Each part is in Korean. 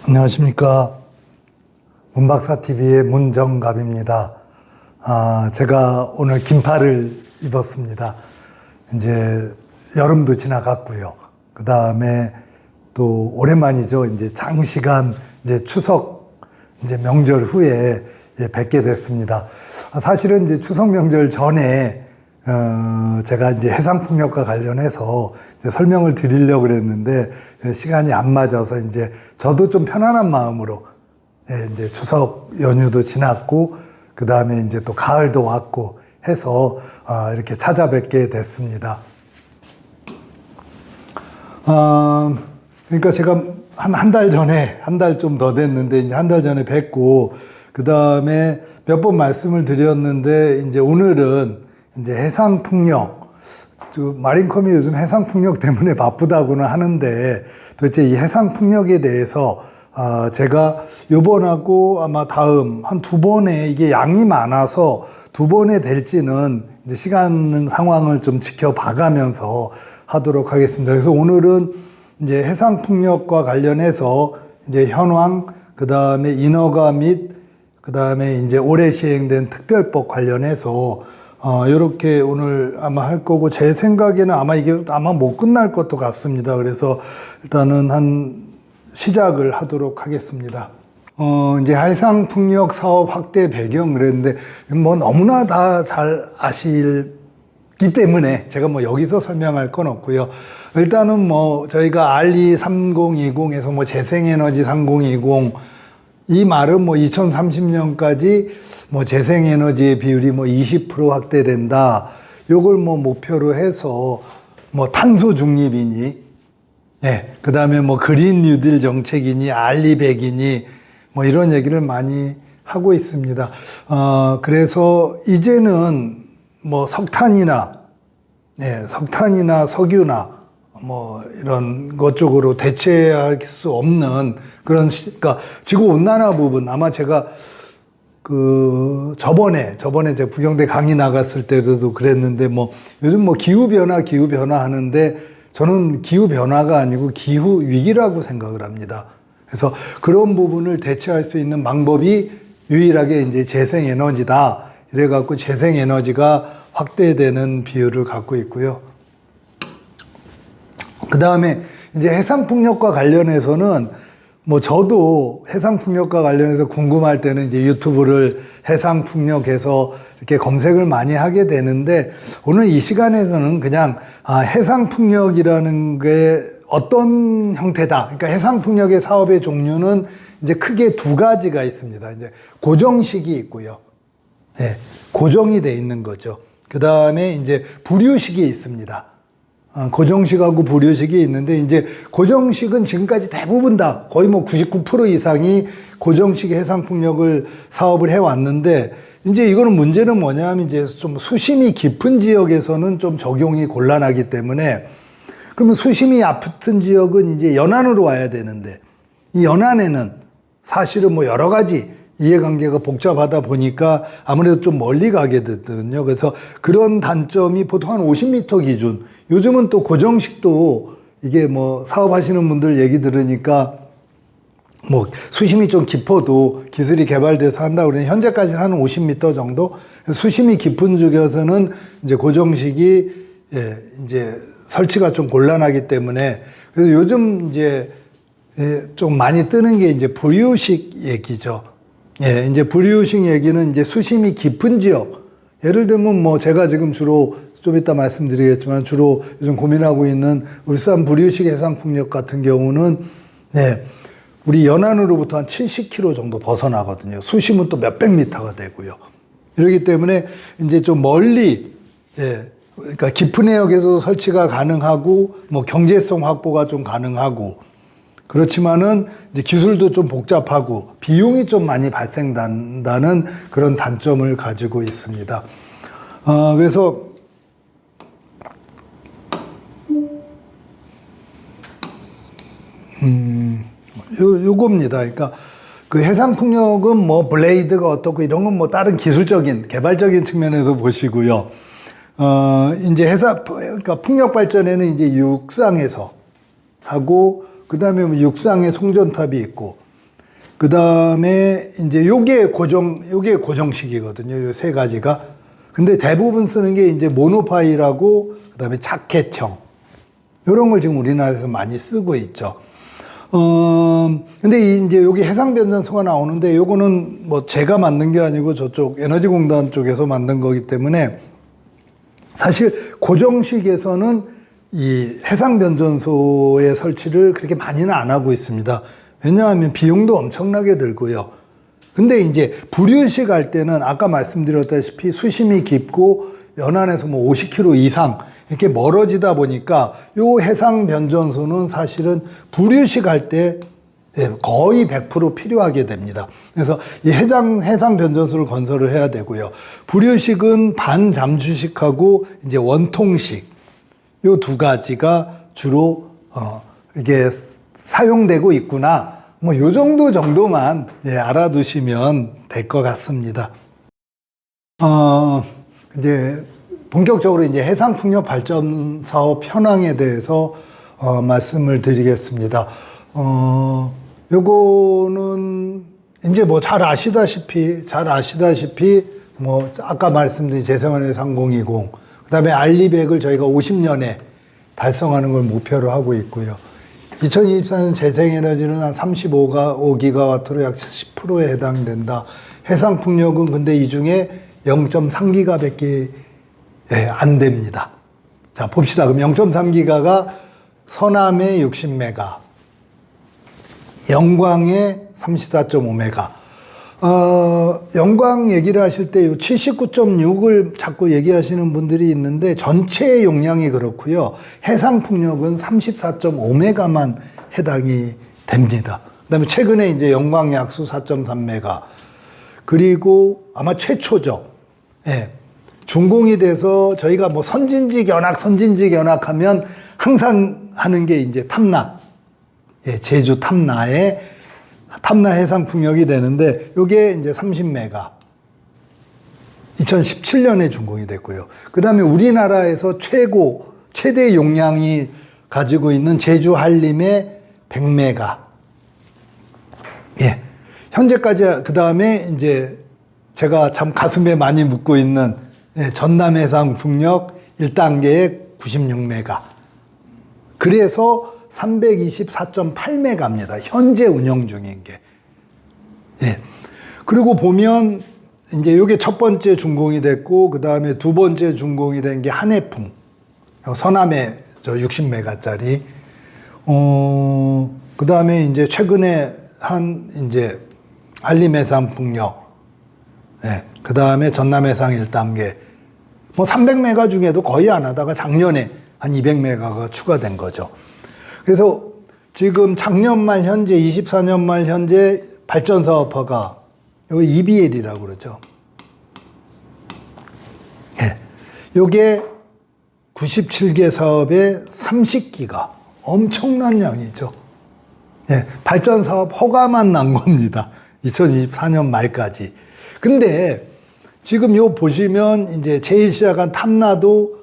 안녕하십니까. 문박사TV의 문정갑입니다. 제가 오늘 긴팔을 입었습니다. 이제 여름도 지나갔고요. 그 다음에 또 오랜만이죠. 이제 장시간 이제 추석 이제 명절 후에 뵙게 됐습니다. 사실은 이제 추석 명절 전에 제가 이제 해상풍력과 관련해서 이제 설명을 드리려고 그랬는데 시간이 안 맞아서 이제 저도 좀 편안한 마음으로 이제 추석 연휴도 지났고 그 다음에 이제 또 가을도 왔고 해서 이렇게 찾아뵙게 됐습니다. 그러니까 제가 한 달 전에, 한 달 좀 더 됐는데 이제 한 달 전에 뵙고 그 다음에 몇 번 말씀을 드렸는데 이제 오늘은 이제 해상풍력, 마린컴이 요즘 해상풍력 때문에 바쁘다고는 하는데 도대체 이 해상풍력에 대해서 제가 요번하고 아마 다음 한 두 번에 이게 양이 많아서 두 번에 될지는 이제 시간 상황을 좀 지켜봐가면서 하도록 하겠습니다. 그래서 오늘은 이제 해상풍력과 관련해서 이제 현황, 그 다음에 인허가 및 그 다음에 이제 올해 시행된 특별법 관련해서 이렇게 오늘 아마 할 거고, 제 생각에는 아마 이게 아마 못 끝날 것도 같습니다. 그래서 일단은 시작을 하도록 하겠습니다. 이제 해상풍력 사업 확대 배경 그랬는데, 뭐 너무나 다 잘 아시기 때문에 제가 뭐 여기서 설명할 건 없고요. 일단은 뭐 저희가 RE 3020에서 뭐 재생에너지 3020, 이 말은 뭐 2030년까지 뭐 재생에너지의 비율이 뭐 20% 확대된다. 요걸 뭐 목표로 해서 뭐 탄소 중립이니, 그 다음에 뭐 그린 뉴딜 정책이니, RE 100이니, 뭐 이런 얘기를 많이 하고 있습니다. 그래서 이제는 뭐 석탄이나 석유나 뭐 이런 것 쪽으로 대체할 수 없는 그런 그러니까 지구 온난화 부분, 아마 제가 저번에 제가 부경대 강의 나갔을 때도 그랬는데, 뭐 요즘 뭐 기후 변화 하는데 저는 기후 변화가 아니고 기후 위기라고 생각을 합니다. 그래서 그런 부분을 대체할 수 있는 방법이 유일하게 이제 재생에너지다. 이래갖고 재생에너지가 확대되는 비율을 갖고 있고요. 그 다음에 이제 해상풍력과 관련해서는 뭐 저도 해상풍력과 관련해서 궁금할 때는 이제 유튜브를 해상풍력해서 이렇게 검색을 많이 하게 되는데, 오늘 이 시간에서는 그냥 해상풍력이라는 게 어떤 형태다. 그러니까 해상풍력의 사업의 종류는 이제 크게 두 가지가 있습니다. 이제 고정식이 있고요. 고정이 돼 있는 거죠. 그 다음에 이제 부류식이 있습니다. 고정식하고 부류식이 있는데, 이제 고정식은 지금까지 대부분 다 거의 뭐 99% 이상이 고정식 해상풍력을 사업을 해왔는데, 이제 이거는 문제는 뭐냐 하면 이제 좀 수심이 깊은 지역에서는 좀 적용이 곤란하기 때문에, 그러면 수심이 얕은 지역은 이제 연안으로 와야 되는데, 이 연안에는 사실은 뭐 여러 가지 이해관계가 복잡하다 보니까 아무래도 좀 멀리 가게 되거든요. 그래서 그런 단점이 보통 한 50m 기준, 요즘은 또 고정식도 이게 뭐 사업하시는 분들 얘기 들으니까 뭐 수심이 좀 깊어도 기술이 개발돼서 한다고 그러는데, 현재까지는 한 50m 정도? 수심이 깊은 쪽에서는 이제 고정식이 이제 설치가 좀 곤란하기 때문에, 그래서 요즘 이제 좀 많이 뜨는 게 이제 부류식 얘기죠. 이제 부류식 얘기는 이제 수심이 깊은 지역. 예를 들면 뭐 제가 지금 주로 좀 이따 말씀드리겠지만 주로 요즘 고민하고 있는 울산 부류식 해상풍력 같은 경우는 우리 연안으로부터 한 70km 정도 벗어나거든요. 수심은 또 몇백 미터가 되고요. 이러기 때문에 이제 좀 멀리, 그러니까 깊은 해역에서 설치가 가능하고 뭐 경제성 확보가 좀 가능하고, 그렇지만은 이제 기술도 좀 복잡하고 비용이 좀 많이 발생한다는 그런 단점을 가지고 있습니다. 그래서 요겁니다. 그러니까 그 해상풍력은 뭐 블레이드가 어떻고 이런 건 뭐 다른 기술적인 개발적인 측면에서 보시고요. 이제 그러니까 풍력 발전에는 이제 육상에서 하고, 그 다음에 뭐 육상에 송전탑이 있고, 그 다음에 이제 요게 고정식이거든요. 요 세 가지가. 근데 대부분 쓰는 게 이제 모노파일하고 그 다음에 자켓형. 요런 걸 지금 우리나라에서 많이 쓰고 있죠. 근데 이제 여기 해상변전소가 나오는데 요거는 뭐 제가 만든 게 아니고 저쪽 에너지공단 쪽에서 만든 거기 때문에 사실 고정식에서는 이 해상변전소의 설치를 그렇게 많이는 안 하고 있습니다. 왜냐하면 비용도 엄청나게 들고요. 근데 이제 부류식 할 때는 아까 말씀드렸다시피 수심이 깊고 연안에서 뭐 50km 이상 이렇게 멀어지다 보니까 요 해상변전소는 사실은 부류식 할 때 거의 100% 필요하게 됩니다. 그래서 이 해상변전소를 건설을 해야 되고요. 부류식은 반잠수식하고 이제 원통식 요 두 가지가 주로 이게 사용되고 있구나. 뭐 요 정도만 알아두시면 될 것 같습니다. 이제 본격적으로 이제 해상풍력 발전 사업 현황에 대해서 말씀을 드리겠습니다. 요거는 이제 뭐 잘 아시다시피 뭐 아까 말씀드린 재생에너지 3020 그다음에 알리백을 저희가 50년에 달성하는 걸 목표로 하고 있고요. 2024년 재생에너지는 한 35기가와트로 약 10%에 해당된다. 해상풍력은 근데 이 중에 0.3기가밖에 안 됩니다. 자, 봅시다. 그럼 0.3기가가 서남에 60메가, 영광에 34.5메가. 영광 얘기를 하실 때 79.6을 자꾸 얘기하시는 분들이 있는데 전체 용량이 그렇고요. 해상풍력은 34.5메가만 해당이 됩니다. 그 다음에 최근에 이제 영광 약수 4.3메가. 그리고 아마 최초죠. 예. 준공이 돼서 저희가 뭐 선진직 연학 하면 항상 하는 게 이제 탐나. 예, 제주 탐나 해상풍력이 되는데 요게 이제 30메가 2017년에 준공이 됐고요. 그 다음에 우리나라에서 최대 용량이 가지고 있는 제주 한림의 100메가. 예. 현재까지 그 다음에 이제 제가 참 가슴에 많이 묻고 있는 전남 해상풍력 1단계의 96메가. 그래서 324.8메가입니다. 현재 운영 중인 게. 예. 그리고 보면, 이제 요게 첫 번째 준공이 됐고, 그 다음에 두 번째 준공이 된 게 한해풍. 서남에 저 60메가짜리. 그 다음에 이제 최근에 이제 한림해상풍력. 예. 그 다음에 전남해상 1단계. 뭐 300메가 중에도 거의 안 하다가 작년에 한 200메가가 추가된 거죠. 그래서 지금 작년 말 현재 24년 말 현재 발전 사업화가 요 EBL이라고 그러죠. 예. 요게 97개 사업에 30기가 엄청난 양이죠. 예. 발전 사업 허가만 난 겁니다. 2024년 말까지. 근데 지금 요 보시면 이제 제일 시작한 탐나도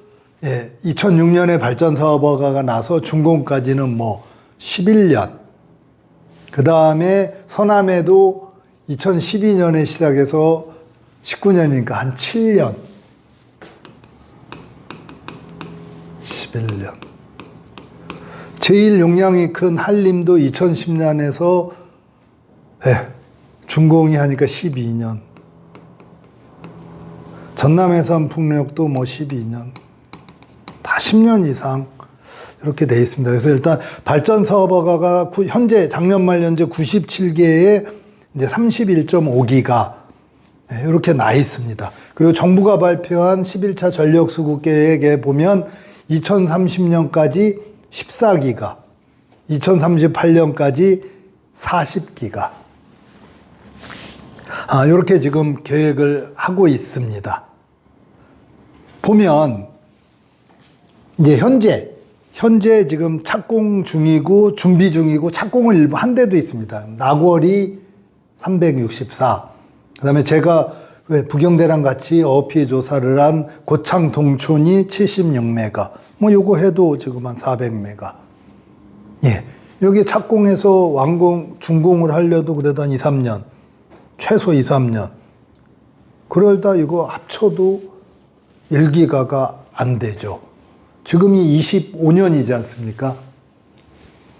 2006년에 발전 사업 허가가 나서 준공까지는 뭐 11년. 그 다음에 서남에도 2012년에 시작해서 19년이니까 한 7년. 11년. 제일 용량이 큰 한림도 2010년에서 준공이 하니까 12년. 전남해상풍력도 뭐 12년. 다 10년 이상 이렇게 돼 있습니다. 그래서 일단 발전 사업 허가가 현재 작년 말 현재 97개에 이제 31.5기가 이렇게 나 있습니다. 그리고 정부가 발표한 11차 전력 수급 계획에 보면 2030년까지 14기가, 2038년까지 40기가. 이렇게 지금 계획을 하고 있습니다. 보면 이제 현재 지금 착공 중이고 준비 중이고 착공을 일부 한 데도 있습니다. 나월이 364. 그다음에 제가 왜 부경대랑 같이 어피 조사를 한 고창 동촌이 76메가. 뭐 요거 해도 지금 한 400메가. 예. 여기 착공해서 완공, 준공을 하려도 그래도 한 2, 3년. 최소 2, 3년. 그러다 이거 합쳐도 1기가가 안 되죠. 지금이 25년이지 않습니까?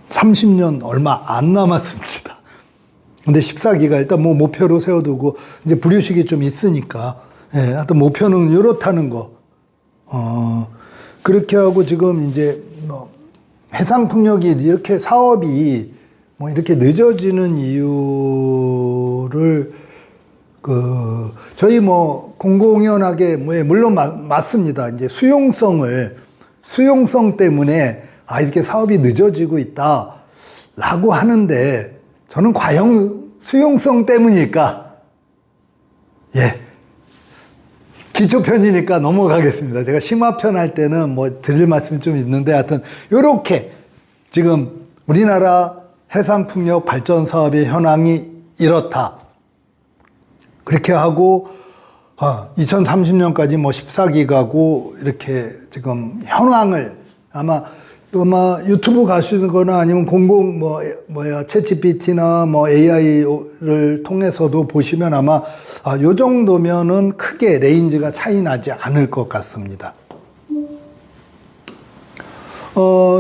30년 얼마 안 남았습니다. 근데 14기가 일단 뭐 목표로 세워두고, 이제 불휴식이 좀 있으니까, 예, 하여튼 목표는 이렇다는 거. 그렇게 하고 지금 이제 뭐 해상풍력이 이렇게 사업이 뭐 이렇게 늦어지는 이유를 저희 뭐 공공연하게 뭐 물론 맞습니다. 이제 수용성 때문에 이렇게 사업이 늦어지고 있다라고 하는데 저는 과연 수용성 때문일까? 예. 기초편이니까 넘어가겠습니다. 제가 심화편 할 때는 뭐 드릴 말씀이 좀 있는데 하여튼 요렇게 지금 우리나라 해상풍력 발전 사업의 현황이 이렇다. 그렇게 하고 2030년까지 뭐 14기가고 이렇게 지금 현황을 아마 유튜브 가시거나 아니면 챗GPT나 뭐 AI를 통해서도 보시면 아마 요 정도면은 크게 레인지가 차이 나지 않을 것 같습니다.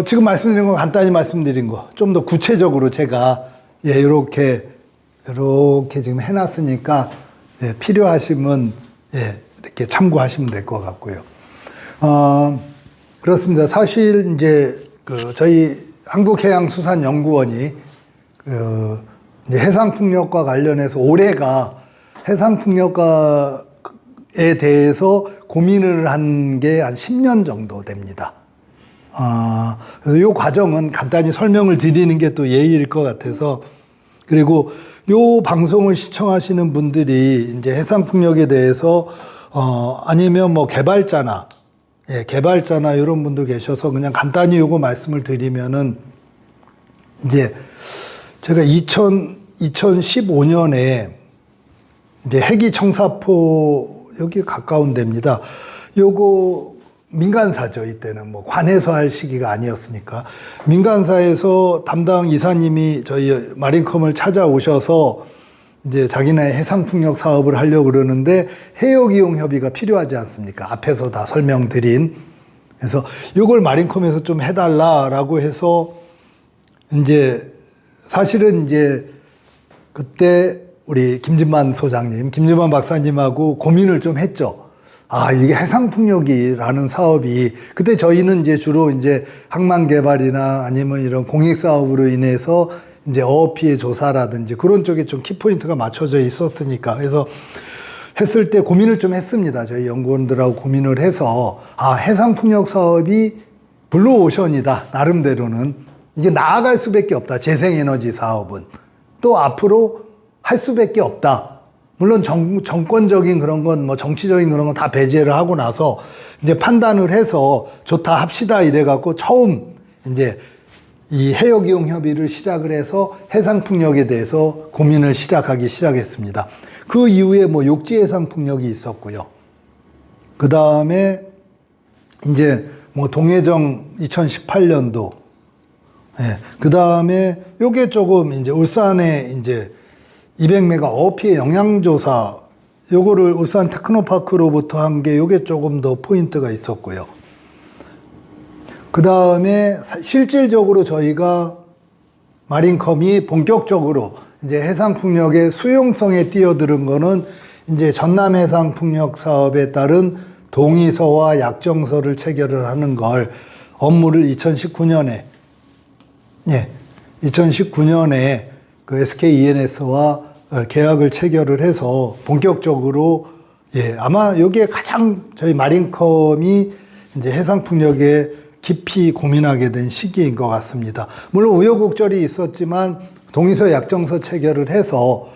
지금 말씀드린 거 간단히 말씀드린 거 좀 더 구체적으로 제가 이렇게 지금 해놨으니까 필요하시면 이렇게 참고하시면 될 것 같고요. 그렇습니다. 사실 이제 저희 한국해양수산연구원이 이제 해상풍력과 관련해서 올해가 해상풍력과에 대해서 고민을 한 게 한 10년 정도 됩니다. 그래서 이 과정은 간단히 설명을 드리는 게 또 예의일 것 같아서, 그리고 이 방송을 시청하시는 분들이 이제 해상풍력에 대해서 아니면 뭐 개발자나 이런 분들 계셔서 그냥 간단히 요거 말씀을 드리면은, 이제 제가 2015년에 이제 해기 청사포 여기 가까운 데입니다. 요거 민간사죠. 이때는 뭐 관에서 할 시기가 아니었으니까. 민간사에서 담당 이사님이 저희 마린컴을 찾아오셔서 이제 자기네 해상풍력 사업을 하려고 그러는데 해역이용 협의가 필요하지 않습니까? 앞에서 다 설명드린. 그래서 이걸 마린컴에서 좀 해달라라고 해서 이제 사실은 이제 그때 우리 김진만 박사님하고 고민을 좀 했죠. 이게 해상풍력이라는 사업이, 그때 저희는 이제 주로 이제 항만 개발이나 아니면 이런 공익 사업으로 인해서 이제 어업피해 조사라든지 그런 쪽에 좀 키포인트가 맞춰져 있었으니까. 그래서 했을 때 고민을 좀 했습니다. 저희 연구원들하고 고민을 해서, 해상풍력 사업이 블루오션이다. 나름대로는. 이게 나아갈 수밖에 없다. 재생에너지 사업은. 또 앞으로 할 수밖에 없다. 물론 정권적인 그런 건, 뭐 정치적인 그런 건 다 배제를 하고 나서 이제 판단을 해서 좋다 합시다 이래갖고 처음 이제 이 해역이용 협의를 시작을 해서 해상풍력에 대해서 고민을 시작했습니다. 그 이후에 뭐 욕지 해상풍력이 있었고요. 그 다음에 이제 뭐 동해정 2018년도, 그 다음에 요게 조금 이제 울산에 이제 200메가 어피의 영향조사, 요거를 울산 테크노파크로부터 한 게 요게 조금 더 포인트가 있었고요. 그 다음에 실질적으로 저희가 마린컴이 본격적으로 이제 해상풍력의 수용성에 뛰어드는 거는 이제 전남해상풍력 사업에 따른 동의서와 약정서를 체결을 하는 걸 업무를 2019년에 그 SK E&S와 계약을 체결을 해서 본격적으로 아마 여기에 가장 저희 마린컴이 이제 해상풍력에 깊이 고민하게 된 시기인 것 같습니다. 물론 우여곡절이 있었지만 동의서 약정서 체결을 해서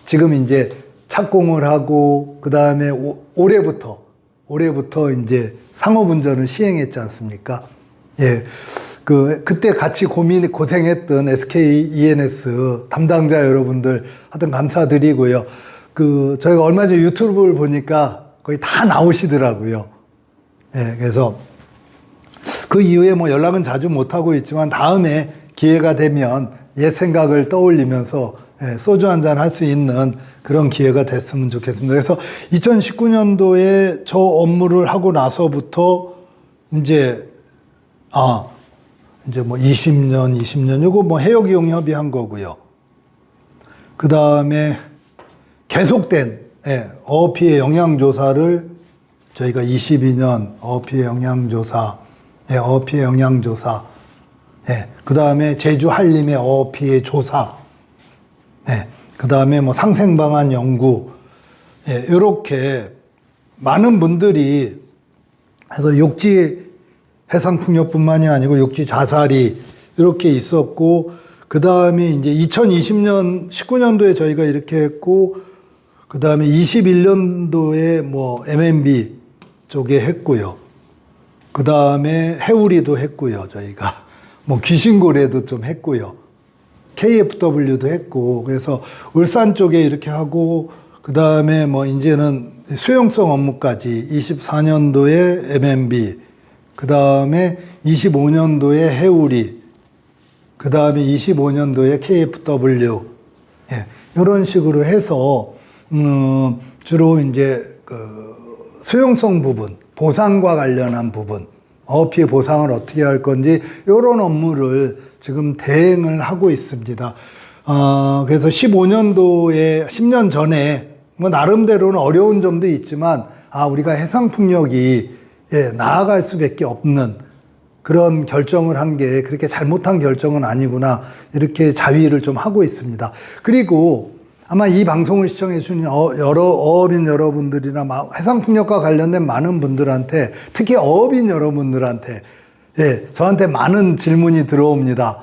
지금 이제 착공을 하고 그 다음에 올해부터 이제 상업운전을 시행했지 않습니까? 그때 같이 고생했던 SK E&S 담당자 여러분들 하여튼 감사드리고요. 저희가 얼마 전에 유튜브를 보니까 거의 다 나오시더라고요. 그래서 그 이후에 뭐 연락은 자주 못하고 있지만 다음에 기회가 되면 옛 생각을 떠올리면서 소주 한잔 할 수 있는 그런 기회가 됐으면 좋겠습니다. 그래서 2019년도에 저 업무를 하고 나서부터 이제 뭐 20년 요거 뭐 해역 이용 협의한 거고요. 그 다음에 계속된 어업피해 영향조사를 저희가 22년 어업피해 영향조사, 어업피해 영향조사, 그 다음에 제주 한림의 어업피해 조사, 그 다음에 뭐 상생방안 연구, 이렇게 많은 분들이 해서 육지 해상풍력뿐만이 아니고 육지 자살이 이렇게 있었고, 그 다음에 이제 2020년, 19년도에 저희가 이렇게 했고, 그 다음에 21년도에 뭐 MNB 쪽에 했고요. 그 다음에 해우리도 했고요, 저희가. 뭐 귀신고래도 좀 했고요. KFW도 했고, 그래서 울산 쪽에 이렇게 하고, 그 다음에 뭐 이제는 수용성 업무까지 24년도에 MNB, 그 다음에 25년도에 해우리, 그 다음에 25년도에 KFW, 이런 식으로 해서, 주로 이제 그 수용성 부분, 보상과 관련한 부분, 어업피해 보상을 어떻게 할 건지, 이런 업무를 지금 대행을 하고 있습니다. 그래서 15년도에, 10년 전에, 뭐, 나름대로는 어려운 점도 있지만, 우리가 해상풍력이, 나아갈 수밖에 없는 그런 결정을 한 게 그렇게 잘못한 결정은 아니구나, 이렇게 자위를 좀 하고 있습니다. 그리고 아마 이 방송을 시청해 주신 여러 어업인 여러분들이나 해상풍력과 관련된 많은 분들한테, 특히 어업인 여러분들한테, 저한테 많은 질문이 들어옵니다.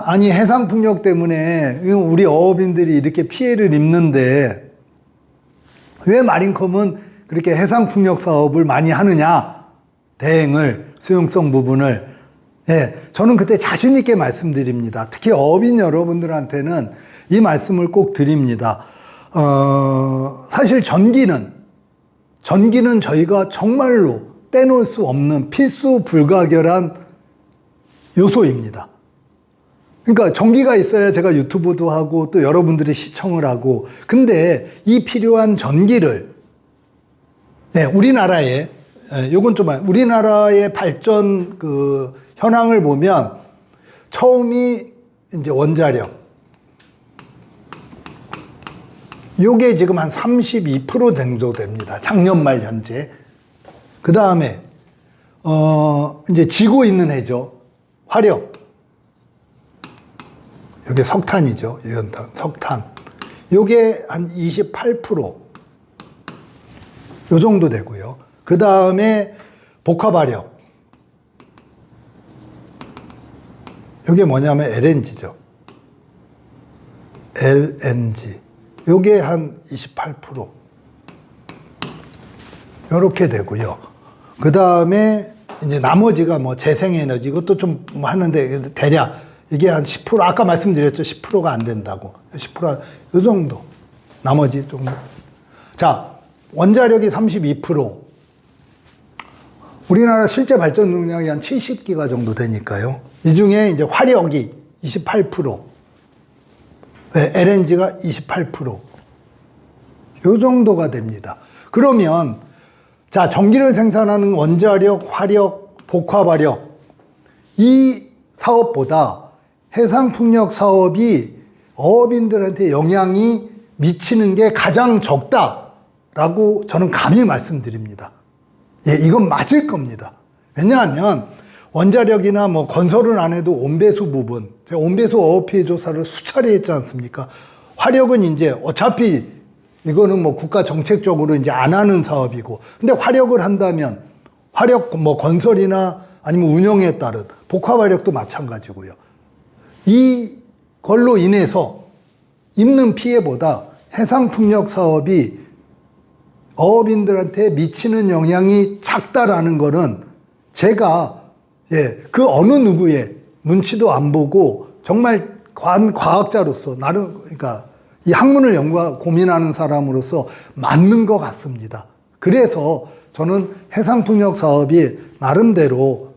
아니, 해상풍력 때문에 우리 어업인들이 이렇게 피해를 입는데 왜 마린컴은 그렇게 해상풍력 사업을 많이 하느냐, 대행을, 수용성 부분을. 저는 그때 자신 있게 말씀드립니다. 특히 어업인 여러분들한테는 이 말씀을 꼭 드립니다. 사실 전기는 저희가 정말로 떼놓을 수 없는 필수 불가결한 요소입니다. 그러니까 전기가 있어야 제가 유튜브도 하고 또 여러분들이 시청을 하고, 근데 이 필요한 전기를 우리나라의, 요건 좀, 우리나라의 발전 그 현황을 보면 처음이 이제 원자력. 요게 지금 한 32% 정도 됩니다. 작년 말 현재. 그 다음에, 이제 지고 있는 해죠. 화력. 요게 석탄이죠. 연탄, 석탄. 요게 한 28%. 요 정도 되고요. 그 다음에 복합화력. 요게 뭐냐면 LNG죠. LNG. 요게 한 28%. 요렇게 되고요. 그 다음에 이제 나머지가 뭐 재생에너지, 이것도 좀 하는데 대략 이게 한 10%, 아까 말씀드렸죠. 10%가 안 된다고. 10%, 요 정도. 나머지 좀. 자, 원자력이 32%. 우리나라 실제 발전 능력이 한 70기가 정도 되니까요. 이 중에 이제 화력이 28%, LNG가 28%. 요 정도가 됩니다. 그러면, 자, 전기를 생산하는 원자력, 화력, 복합화력, 이 사업보다 해상풍력 사업이 어업인들한테 영향이 미치는 게 가장 적다라고 저는 감히 말씀드립니다. 이건 맞을 겁니다. 왜냐하면 원자력이나 뭐 건설은 안 해도 온배수 부분, 제가 온배수 어업피해 조사를 수차례 했지 않습니까? 화력은 이제 어차피 이거는 뭐 국가 정책적으로 이제 안 하는 사업이고, 근데 화력을 한다면 화력 뭐 건설이나 아니면 운영에 따른 복합화력도 마찬가지고요. 이걸로 인해서 입는 피해보다 해상풍력 사업이 어업인들한테 미치는 영향이 작다라는 거는 제가 그 어느 누구의 눈치도 안 보고 정말 과학자로서 나름, 그러니까 이 학문을 연구하고 고민하는 사람으로서 맞는 것 같습니다. 그래서 저는 해상풍력 사업이 나름대로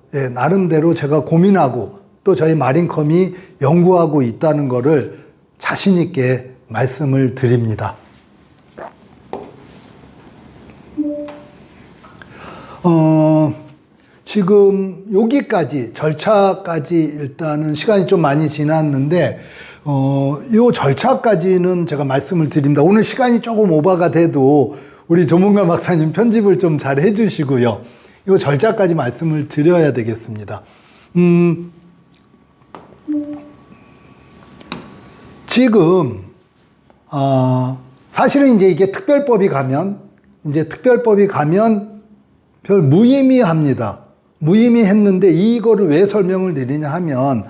제가 고민하고 또 저희 마린컴이 연구하고 있다는 것을 자신 있게 말씀을 드립니다. 지금 여기까지 절차까지 일단은 시간이 좀 많이 지났는데 요 절차까지는 제가 말씀을 드립니다. 오늘 시간이 조금 오버가 돼도 우리 조문관 박사님 편집을 좀 잘 해주시고요. 요 절차까지 말씀을 드려야 되겠습니다. 지금 사실은 이제 이게 특별법이 가면 별 무의미합니다. 무의미했는데 이거를 왜 설명을 드리냐 하면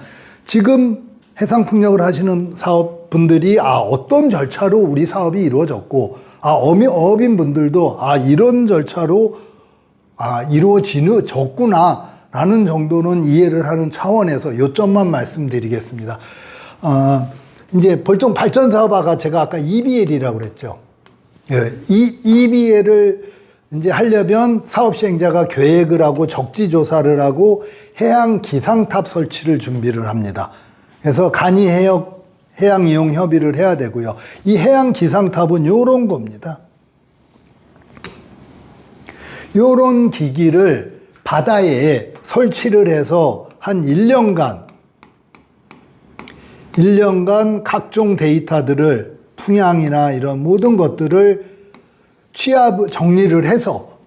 지금 해상풍력을 하시는 사업분들이 어떤 절차로 우리 사업이 이루어졌고 어업인분들도 이런 절차로 이루어졌구나 라는 정도는 이해를 하는 차원에서 요점만 말씀드리겠습니다. 이제 보통 발전사업화가 제가 아까 EBL이라고 그랬죠. 이 EBL을 이제 하려면 사업 시행자가 계획을 하고 적지 조사를 하고 해양 기상탑 설치를 준비를 합니다. 그래서 간이 해양 이용 협의를 해야 되고요. 이 해양 기상탑은 요런 겁니다. 요런 기기를 바다에 설치를 해서 한 1년간 각종 데이터들을 풍향이나 이런 모든 것들을 정리를 해서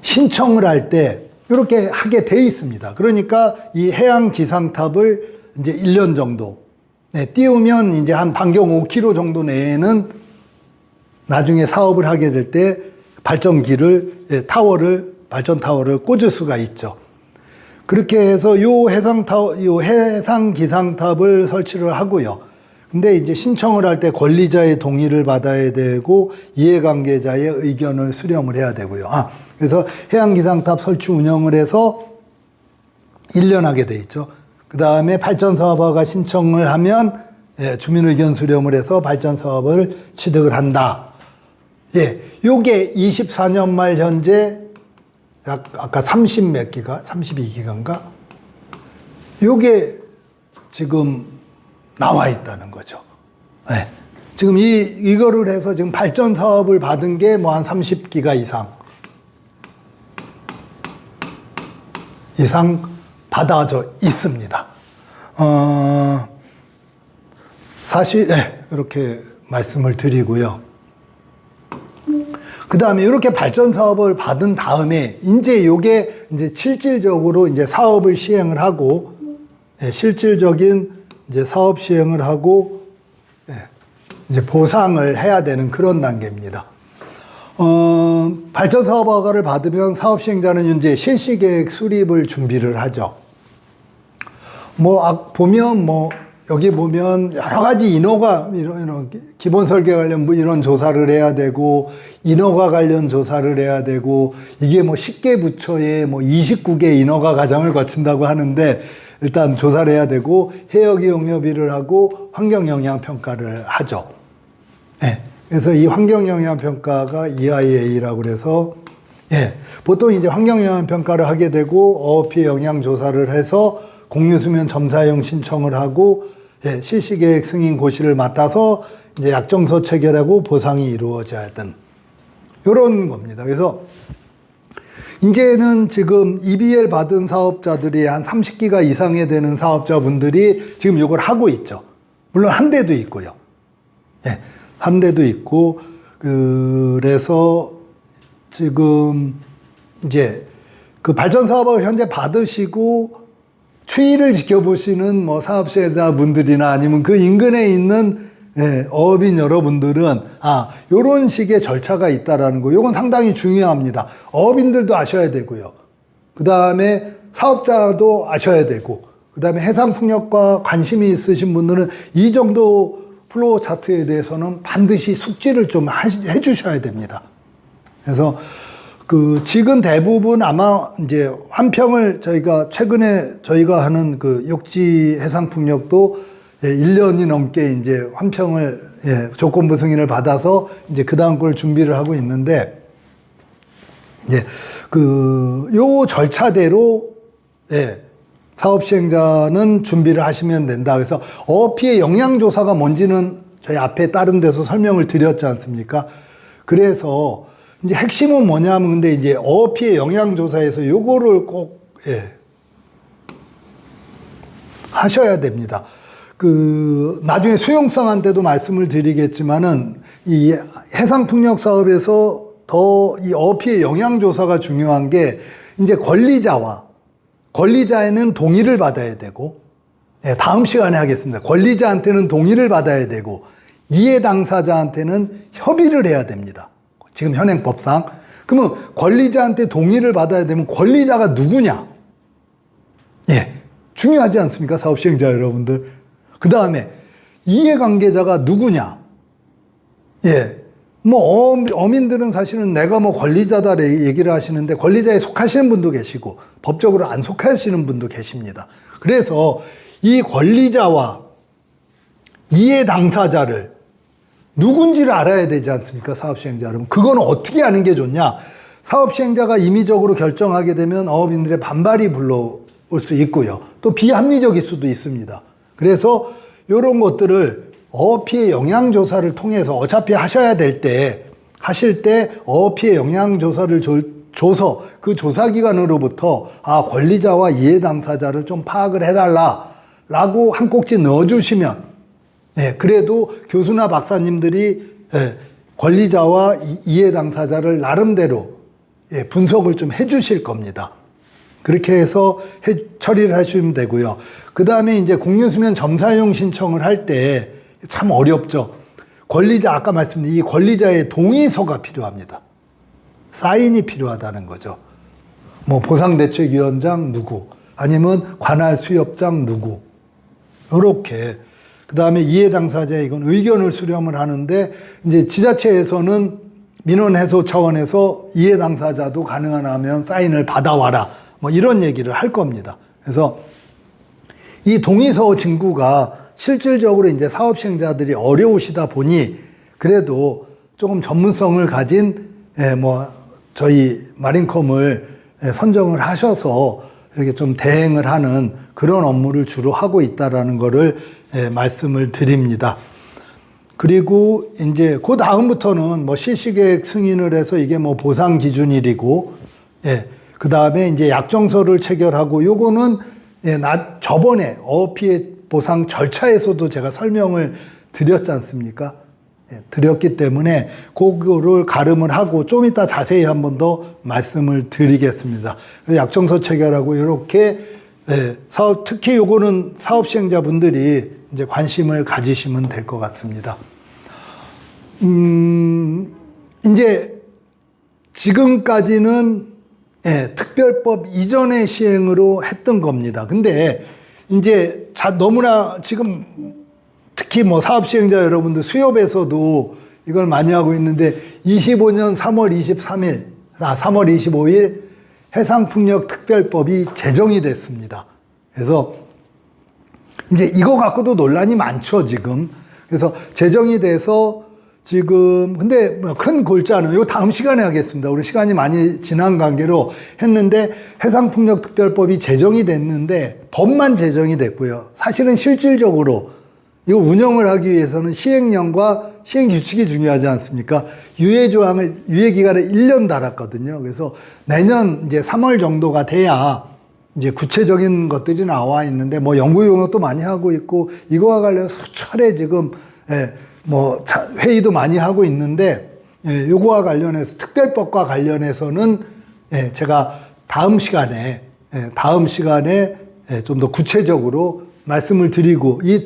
신청을 할 때 이렇게 하게 돼 있습니다. 그러니까 이 해양 기상탑을 이제 1년 정도 띄우면 이제 한 반경 5km 정도 내에는 나중에 사업을 하게 될 때 발전 타워를 꽂을 수가 있죠. 그렇게 해서 요 해상 기상탑을 설치를 하고요. 근데 이제 신청을 할 때 권리자의 동의를 받아야 되고 이해관계자의 의견을 수렴을 해야 되고요. 그래서 해양기상탑 설치 운영을 해서 1년 하게 돼 있죠. 그 다음에 발전사업화가 신청을 하면 주민의견 수렴을 해서 발전사업을 취득을 한다. 요게 24년 말 현재 아까 30몇 기가, 32기가인가? 요게 지금 나와 있다는 거죠. 지금 이거를 해서 지금 발전 사업을 받은 게 뭐 한 30기가 이상 받아져 있습니다. 사실, 이렇게 말씀을 드리고요. 그 다음에 이렇게 발전 사업을 받은 다음에, 요게 실질적으로 사업을 시행을 하고, 실질적인 사업 시행을 하고, 보상을 해야 되는 그런 단계입니다. 발전 사업 허가를 받으면 사업 시행자는 실시 계획 수립을 준비를 하죠. 여기 보면 여러 가지 인허가, 이런 기본 설계 관련 이런 조사를 해야 되고, 인허가 관련 조사를 해야 되고, 이게 10개 부처에 29개 인허가 과정을 거친다고 하는데, 일단 조사를 해야 되고, 해역 이용 협의를 하고, 환경 영향 평가를 하죠. 그래서 이 환경 영향 평가가 EIA라고 그래서, 보통 환경 영향 평가를 하게 되고, 어업 피해 영향 조사를 해서 공유수면 점사용 신청을 하고, 실시계획 승인 고시를 맡아서 약정서 체결하고 보상이 이루어져야 하던 이런 겁니다. 그래서 이제는 지금 EBL 받은 사업자들이 한 30기가 이상에 되는 사업자분들이 지금 이걸 하고 있죠. 물론 한 대도 있고요. 한 대도 있고, 그래서 지금 그 발전 사업을 현재 받으시고 추이를 지켜보시는 사업 시행자분들이나 아니면 그 인근에 있는 어업인 여러분들은 요런 식의 절차가 있다라는 거, 요건 상당히 중요합니다. 어업인들도 아셔야 되고요. 그 다음에 사업자도 아셔야 되고, 그 다음에 해상풍력과 관심이 있으신 분들은 이 정도 플로우 차트에 대해서는 반드시 숙지를 좀 해주셔야 됩니다. 그래서 지금 대부분 아마 환평을 최근에 저희가 하는 욕지 해상풍력도 1년이 넘게 환평을 조건부 승인을 받아서 그 다음 걸 준비를 하고 있는데, 이제 요 절차대로 예, 사업 시행자는 준비를 하시면 된다. 그래서 어업 피해 영향 조사가 뭔지는 저희 앞에 다른 데서 설명을 드렸지 않습니까? 그래서 이제 핵심은 뭐냐면 근데 이제 어업 피해 영향 조사에서 요거를 꼭 예, 하셔야 됩니다. 나중에 수용성한테도 말씀을 드리겠지만은 이 해상풍력 사업에서 더 이 어업 피해 영향 조사가 중요한 게 이제 권리자에는 동의를 받아야 되고, 예, 다음 시간에 하겠습니다. 권리자한테는 동의를 받아야 되고, 이해 당사자한테는 협의를 해야 됩니다. 지금 현행법상. 그러면 권리자한테 동의를 받아야 되면 권리자가 누구냐? 예, 중요하지 않습니까? 사업 시행자 여러분들. 그 다음에 이해관계자가 누구냐? 예, 어민들은 사실은 내가 권리자다 얘기를 하시는데 권리자에 속하시는 분도 계시고 법적으로 안 속하시는 분도 계십니다. 그래서 이 권리자와 이해 당사자를 누군지를 알아야 되지 않습니까? 사업시행자 여러분. 그건 어떻게 아는 게 좋냐? 사업시행자가 임의적으로 결정하게 되면 어업인들의 반발이 불러올 수 있고요. 또 비합리적일 수도 있습니다. 그래서 이런 것들을 어업피해 영향조사를 통해서 어차피 하셔야 될 때, 하실 때 어업피해 영향조사를 줘서 그 조사기관으로부터 권리자와 이해 당사자를 좀 파악을 해달라라고 한 꼭지 넣어주시면, 예, 그래도 교수나 박사님들이 예, 권리자와 이해 당사자를 나름대로 예, 분석을 좀 해주실 겁니다. 그렇게 해서 처리를 하시면 되고요. 그 다음에 이제 공유수면 점사용 신청을 할 때 참 어렵죠. 아까 말씀드린 이 권리자의 동의서가 필요합니다. 사인이 필요하다는 거죠. 보상대책위원장 누구, 아니면 관할 수협장 누구, 요렇게. 그 다음에 이해 당사자 이건 의견을 수렴을 하는데, 이제 지자체에서는 민원 해소 차원에서 이해 당사자도 가능하면 사인을 받아와라. 이런 얘기를 할 겁니다. 그래서 이 동의서 진구가 실질적으로 이제 사업 시행자들이 어려우시다 보니 그래도 조금 전문성을 가진 저희 마린컴을 선정을 하셔서 이렇게 좀 대행을 하는 그런 업무를 주로 하고 있다라는 거를 말씀을 드립니다. 그리고 이제 그 다음부터는 실시계획 승인을 해서 이게 보상 기준일이고, 그 다음에 이제 약정서를 체결하고, 요거는 저번에 어업피해 보상 절차에서도 제가 설명을 드렸지 않습니까? 드렸기 때문에 그거를 가름을 하고 좀 이따 자세히 한 번 더 말씀을 드리겠습니다. 약정서 체결하고 이렇게 특히 요거는 사업 시행자분들이 이제 관심을 가지시면 될 것 같습니다. 이제 지금까지는 특별법 이전의 시행으로 했던 겁니다. 근데 이제 너무나 지금 특히 사업 시행자 여러분들 수협에서도 이걸 많이 하고 있는데 25년 3월 25일 해상풍력 특별법이 제정이 됐습니다. 그래서 이제 이거 갖고도 논란이 많죠, 지금. 그래서 제정이 돼서 지금 근데 큰 골자는 이거 다음 시간에 하겠습니다. 우리 시간이 많이 지난 관계로 했는데 해상풍력특별법이 제정이 됐는데 법만 제정이 됐고요. 사실은 실질적으로 이거 운영을 하기 위해서는 시행령과 시행규칙이 중요하지 않습니까? 유예기간을 1년 달았거든요. 그래서 내년 이제 3월 정도가 돼야 이제 구체적인 것들이 나와 있는데 연구용역도 많이 하고 있고 이거와 관련해서 수차례 지금 회의도 많이 하고 있는데, 요거와 관련해서, 특별법과 관련해서는, 제가 다음 시간에 좀 더 구체적으로 말씀을 드리고, 이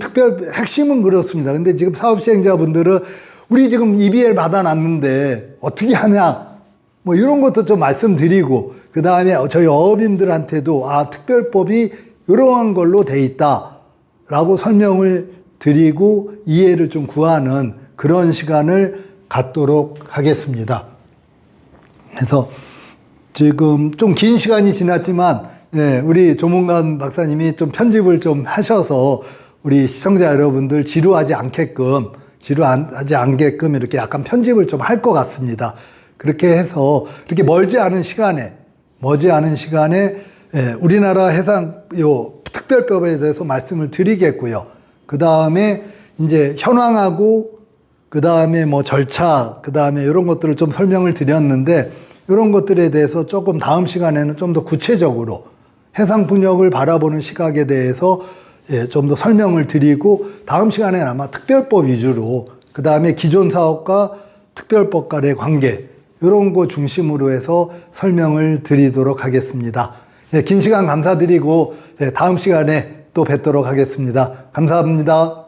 핵심은 그렇습니다. 근데 지금 사업시행자분들은, 우리 지금 EBL 받아놨는데, 어떻게 하냐, 이런 것도 좀 말씀드리고, 그 다음에 저희 어업인들한테도, 특별법이 이러한 걸로 돼 있다, 라고 설명을 드리고 이해를 좀 구하는 그런 시간을 갖도록 하겠습니다. 그래서 지금 좀 긴 시간이 지났지만 우리 조문관 박사님이 좀 편집을 좀 하셔서 우리 시청자 여러분들 지루하지 않게끔 이렇게 약간 편집을 좀 할 것 같습니다. 그렇게 해서 이렇게 멀지 않은 시간에 우리나라 해상 특별법에 대해서 말씀을 드리겠고요. 그 다음에 이제 현황하고 그 다음에 뭐 절차, 그 다음에 이런 것들을 좀 설명을 드렸는데, 이런 것들에 대해서 조금 다음 시간에는 좀 더 구체적으로 해상풍력을 바라보는 시각에 대해서 좀 더 설명을 드리고, 다음 시간에는 아마 특별법 위주로, 그 다음에 기존 사업과 특별법 간의 관계, 이런 거 중심으로 해서 설명을 드리도록 하겠습니다. 긴 시간 감사드리고, 다음 시간에 또 뵙도록 하겠습니다. 감사합니다.